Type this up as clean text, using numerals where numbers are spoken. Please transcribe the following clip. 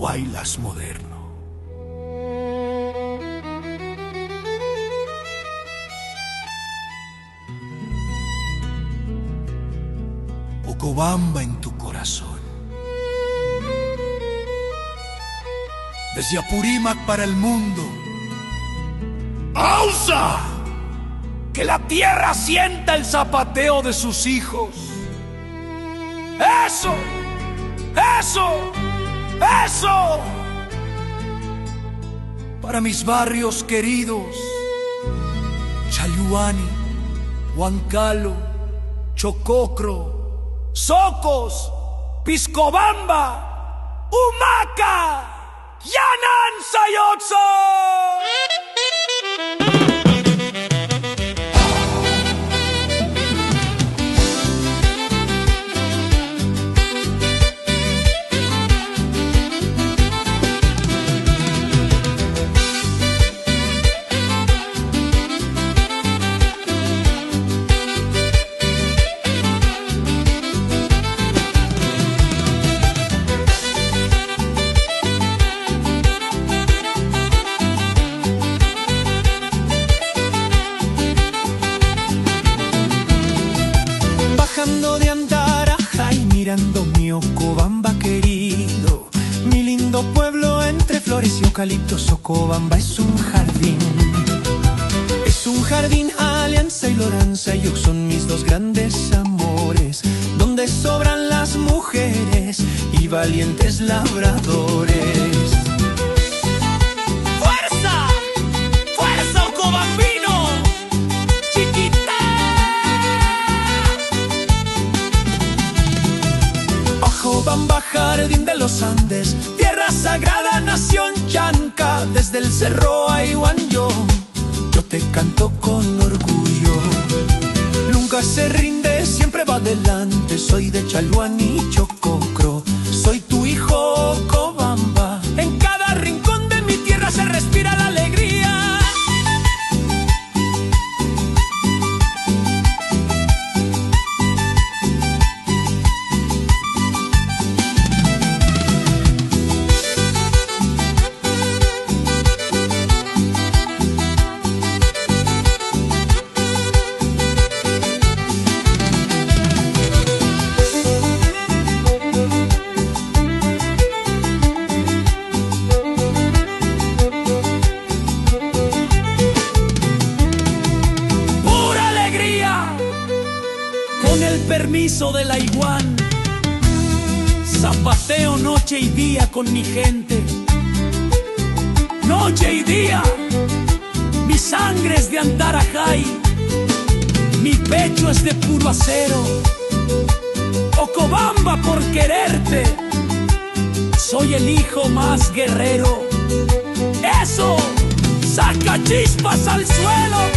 bailas moderno. Ocobamba en tu corazón. Desde Apurímac para el mundo. ¡Ausa! Que la tierra sienta el zapateo de sus hijos. ¡Eso! ¡Eso! ¡Eso! Para mis barrios queridos, Chayuani, Huancalo, Chococro, Socos, Piscobamba, Humaca, Yanan Sayotso. De Antaraja y mirando mi Ocobamba querido, mi lindo pueblo entre flores y eucaliptos. Ocobamba es un jardín, Alianza y Loranza y Oc son mis dos grandes amores, donde sobran las mujeres y valientes labradores. ¡Fuerza! ¡Fuerza, Ocobambino! Ocobamba, jardín de los Andes, tierra sagrada, nación yanca, desde el cerro a Iguanyo, yo te canto con orgullo. Nunca se rinde, siempre va adelante, soy de Chalhuán y Chococro, soy tu hijo Ocobamba, en cada rincón de mi tierra se respira la alegría. Con el permiso de la Iguan, zapateo noche y día con mi gente. Noche y día, mi sangre es de Antarajay, mi pecho es de puro acero. Ocobamba, por quererte, soy el hijo más guerrero. ¡Eso! ¡Saca chispas al suelo!